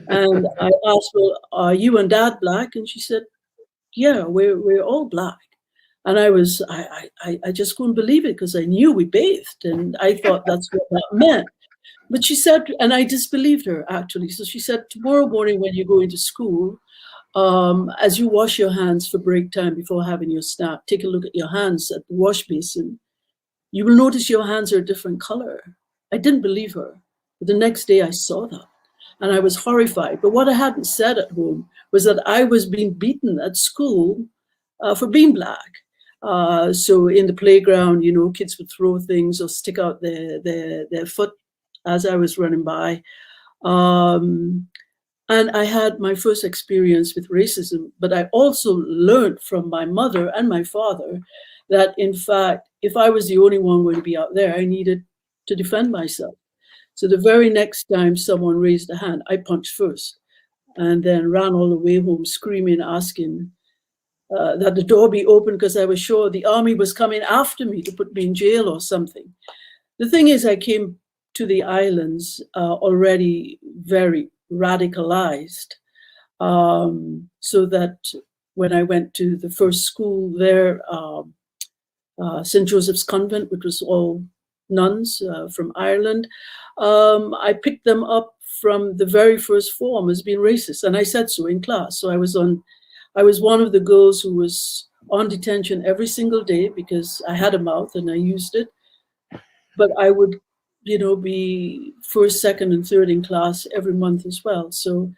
S4: And I asked, well, are you and Dad Black? And she said, yeah, we're all Black. And I just couldn't believe it because I knew we bathed and I thought that's what that meant. But she said, and I disbelieved her actually. So she said, tomorrow morning when you go into school, as you wash your hands for break time before having your snack, take a look at your hands at the wash basin. You will notice your hands are a different color. I didn't believe her. But the next day I saw that and I was horrified. But what I hadn't said at home was that I was being beaten at school for being Black. So in the playground, kids would throw things or stick out their foot as I was running by. And I had my first experience with racism, but I also learned from my mother and my father that, in fact, if I was the only one going to be out there, I needed to defend myself. So the very next time someone raised a hand, I punched first and then ran all the way home screaming, asking that the door be open because I was sure the army was coming after me to put me in jail or something. The thing is, I came to the islands already very radicalized, so that when I went to the first school there, St. Joseph's Convent, which was all nuns from Ireland, I picked them up from the very first form as being racist, and I said so in class. So I was one of the girls who was on detention every single day because I had a mouth and I used it, but I would be first, second, and third in class every month as well. So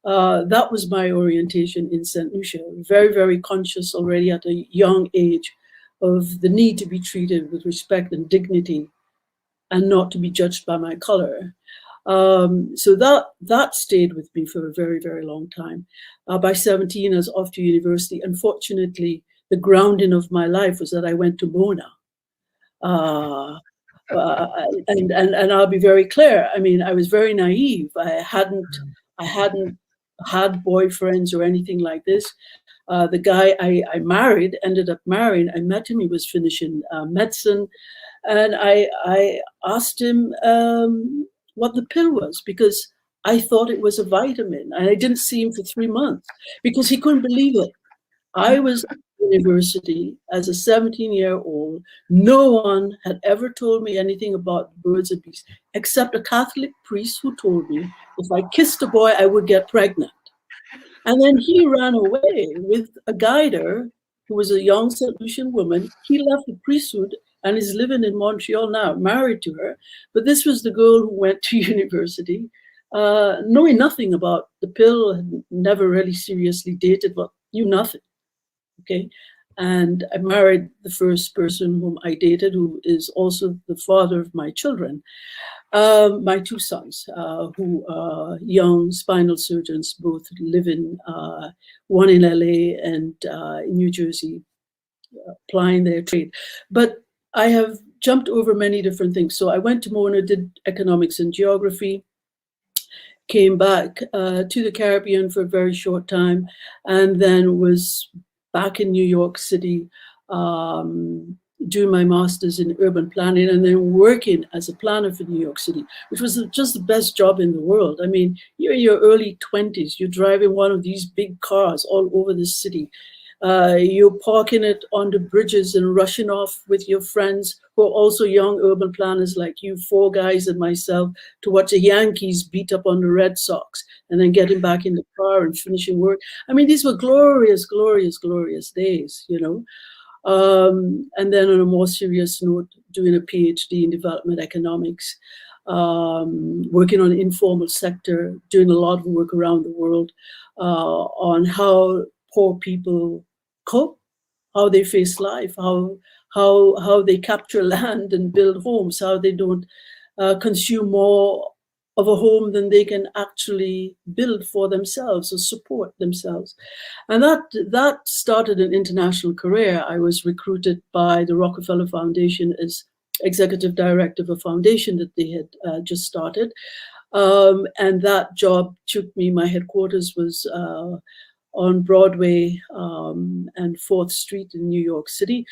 S4: that was my orientation in St. Lucia. Very, very conscious already at a young age of the need to be treated with respect and dignity and not to be judged by my color. So that stayed with me for a very, very long time. By 17, I was off to university. Unfortunately, the grounding of my life was that I went to Mona. And I'll be very clear. I mean, I was very naive. I hadn't had boyfriends or anything like this. The guy I married, ended up marrying, I met him, he was finishing medicine. And I asked him what the pill was because I thought it was a vitamin. And I didn't see him for 3 months because he couldn't believe it. I was at university as a 17-year-old. No one had ever told me anything about birds and bees, except a Catholic priest who told me if I kissed a boy, I would get pregnant. And then he ran away with a guider who was a young St. Lucian woman. He left the priesthood and is living in Montreal now, married to her. But this was the girl who went to university, knowing nothing about the pill, had never really seriously dated, but knew nothing. Okay. And I married the first person whom I dated, who is also the father of my children. My two sons, who are young spinal surgeons, both live in, one in LA and in New Jersey, applying their trade. But I have jumped over many different things. So I went to Mona, did economics and geography, came back to the Caribbean for a very short time, and then was back in New York City, doing my master's in urban planning, and then working as a planner for New York City, which was just the best job in the world. I mean, you're in your early 20s, you're driving one of these big cars all over the city. You're parking it on the bridges and rushing off with your friends who are also young urban planners like you, 4 guys and myself, to watch the Yankees beat up on the Red Sox, and then getting back in the car and finishing work. I mean, these were glorious, glorious, glorious days, you know. And then on a more serious note, doing a PhD in development economics, working on the informal sector, doing a lot of work around the world on how poor people cope, how they face life, how they capture land and build homes, how they don't consume more of a home than they can actually build for themselves or support themselves. And that started an international career. I was recruited by the Rockefeller Foundation as executive director of a foundation that they had just started. And that job took me, my headquarters was on Broadway and 4th Street in New York City.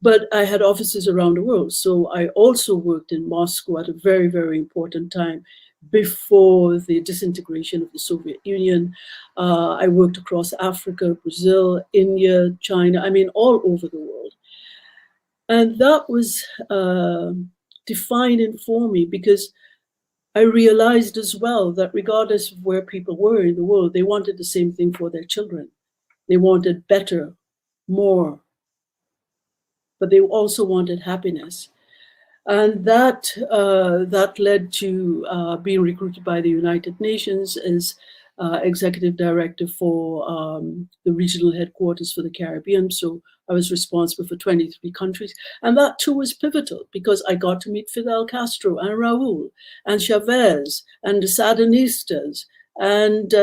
S4: But I had offices around the world. So I also worked in Moscow at a very, very important time before the disintegration of the Soviet Union. I worked across Africa, Brazil, India, China, I mean, all over the world. And that was defining for me, because I realized as well that regardless of where people were in the world, they wanted the same thing for their children. They wanted better, more, but they also wanted happiness. And that led to being recruited by the United Nations as executive director for the regional headquarters for the Caribbean. So I was responsible for 23 countries. And that too was pivotal, because I got to meet Fidel Castro and Raul and Chavez and the Sandinistas and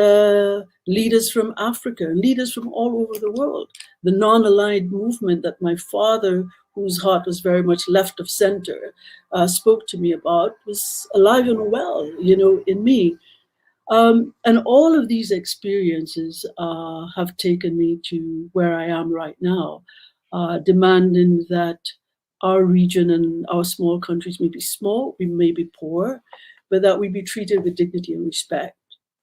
S4: leaders from Africa, leaders from all over the world. The non-aligned movement that my father, whose heart was very much left of center, spoke to me about, was alive and well, you know, in me. And all of these experiences have taken me to where I am right now, demanding that our region and our small countries may be small, we may be poor, but that we be treated with dignity and respect.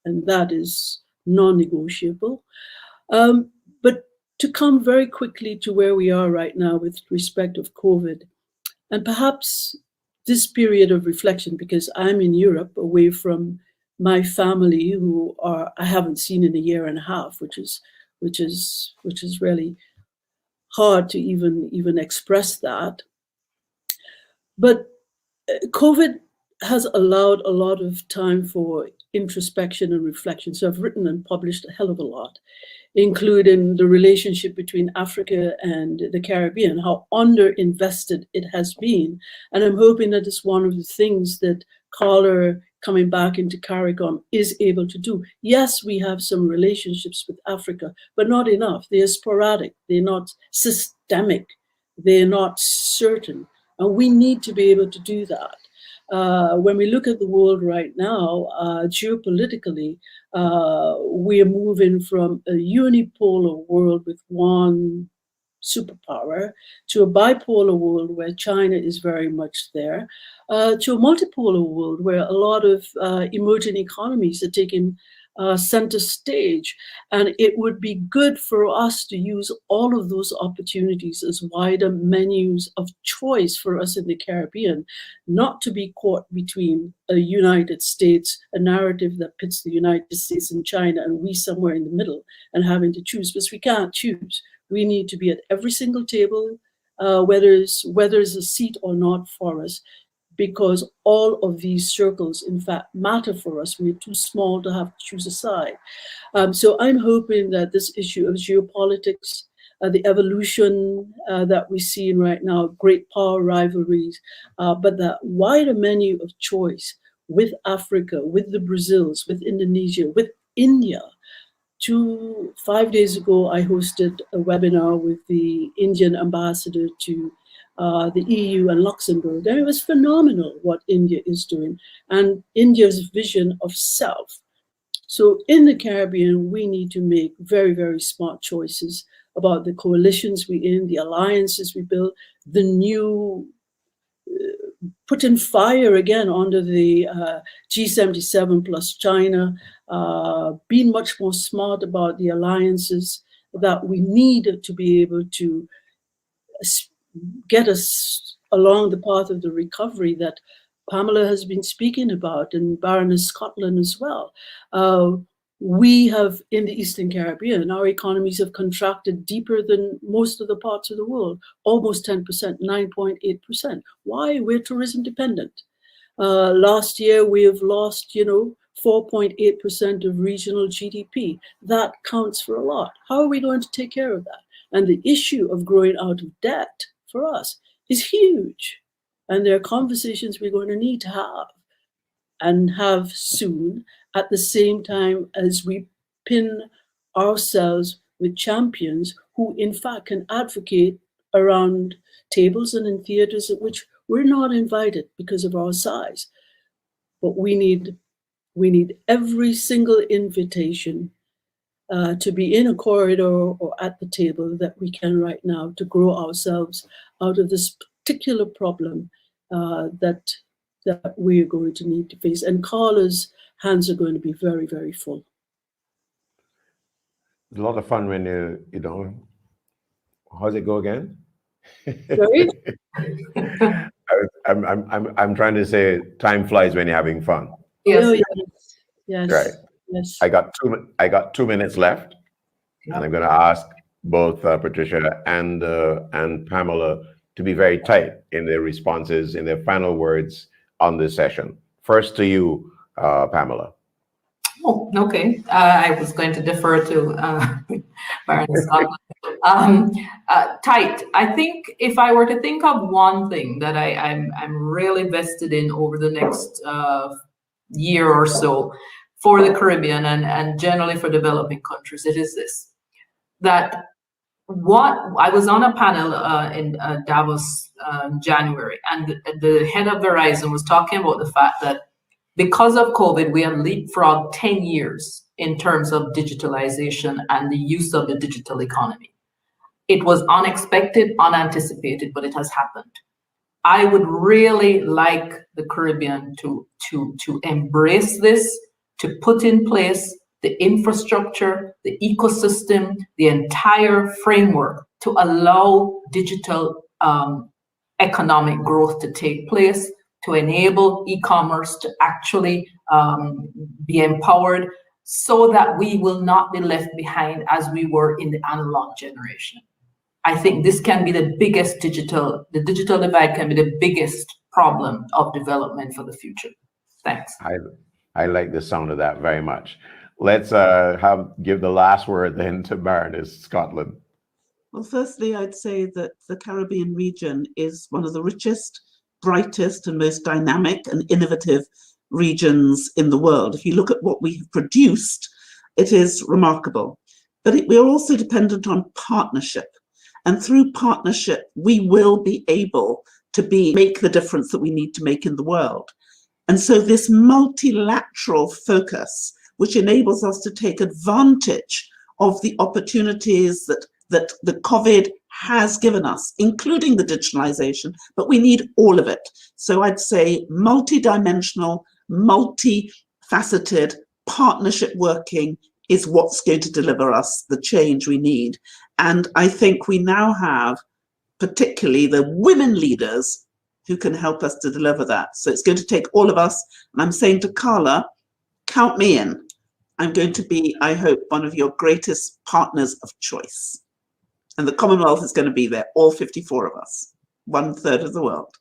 S4: And that is non-negotiable. But to come very quickly to where we are right now with respect of COVID, and perhaps this period of reflection, because I'm in Europe away from my family, who I haven't seen in a year and a half, which is really hard to even express that. But COVID has allowed a lot of time for introspection and reflection. So I've written and published a hell of a lot, including the relationship between Africa and the Caribbean, how underinvested it has been. And I'm hoping that it's one of the things that Carla, coming back into CARICOM, is able to do. Yes, we have some relationships with Africa, but not enough. They're sporadic, they're not systemic, they're not certain. And we need to be able to do that. When we look at the world right now, geopolitically, we are moving from a unipolar world with one superpower to a bipolar world where China is very much there, to a multipolar world where a lot of emerging economies are taking center stage. And it would be good for us to use all of those opportunities as wider menus of choice for us in the Caribbean, not to be caught between a United States, a narrative that pits the United States and China, and we somewhere in the middle, and having to choose, because we can't choose. We need to be at every single table, whether it's a seat or not for us, because all of these circles, in fact, matter for us. We're too small to have to choose a side. So I'm hoping that this issue of geopolitics, the evolution that we're seeing right now, great power rivalries, but that wider menu of choice with Africa, with the Brazils, with Indonesia, with India. 5 days ago, I hosted a webinar with the Indian ambassador to the EU and Luxembourg. And it was phenomenal what India is doing and India's vision of self. So in the Caribbean, we need to make very, very smart choices about the coalitions we're in, the alliances we build, the new putting fire again under the G77 plus China, being much more smart about the alliances that we need to be able to get us along the path of the recovery that Pamela has been speaking about, and Baroness Scotland as well. We have, in the Eastern Caribbean, our economies have contracted deeper than most of the parts of the world, almost 10%, 9.8%. Why? We're tourism dependent. Last year, we have lost, 4.8% of regional GDP. That counts for a lot. How are we going to take care of that? And the issue of growing out of debt for us is huge. And there are conversations we're going to need to have, and have soon, at the same time as we pin ourselves with champions who in fact can advocate around tables and in theaters at which we're not invited because of our size. But we need every single invitation to be in a corridor or at the table that we can right now to grow ourselves out of this particular problem that we're going to need to face. And Carla's hands are going to be very, very full.
S1: It's a lot of fun when how's it go again?
S4: Right?
S1: I'm trying to say time flies when you're having fun.
S3: Yes.
S4: Oh, yes.
S1: Right.
S4: Yes.
S1: I got 2 minutes left, and I'm going to ask both Patricia and Pamela to be very tight in their responses, in their final words on this session. First to you, Pamela.
S3: Oh, okay. I was going to defer to Baroness Scotland. Tight. I think if I were to think of one thing that I'm really vested in over the next year or so for the Caribbean and generally for developing countries, it is this: that what I was on a panel in Davos in January, and the head of Verizon was talking about the fact that because of COVID, we have leapfrogged 10 years in terms of digitalization and the use of the digital economy. It was unexpected, unanticipated, but it has happened. I would really like the Caribbean to embrace this, to put in place the infrastructure, the ecosystem, the entire framework to allow digital economic growth to take place, to enable e-commerce to actually be empowered, so that we will not be left behind as we were in the analog generation. I think this can be the digital divide can be the biggest problem of development for the future. Thanks.
S1: I like the sound of that very much. Let's give the last word then to Baroness Scotland.
S2: Well, firstly, I'd say that the Caribbean region is one of the richest, brightest and most dynamic and innovative regions in the world. If you look at what we have produced, it is remarkable. But we are also dependent on partnership. And through partnership, we will be able to make the difference that we need to make in the world. And so this multilateral focus, which enables us to take advantage of the opportunities that the COVID has given us, including the digitalization, but we need all of it. So I'd say multidimensional, multifaceted partnership working is what's going to deliver us the change we need. And I think we now have particularly the women leaders who can help us to deliver that. So it's going to take all of us. And I'm saying to Carla, count me in. I'm going to be, I hope, one of your greatest partners of choice. And the Commonwealth is going to be there, all 54 of us, 1/3 of the world.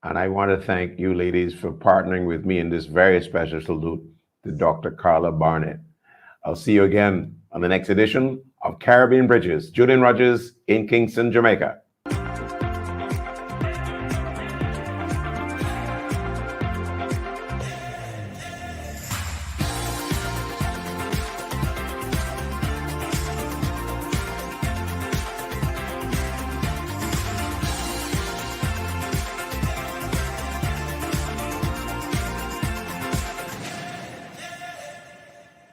S1: And I want to thank you ladies for partnering with me in this very special salute to Dr. Carla Barnett. I'll see you again on the next edition of Caribbean Bridges. Julian Rogers in Kingston, Jamaica.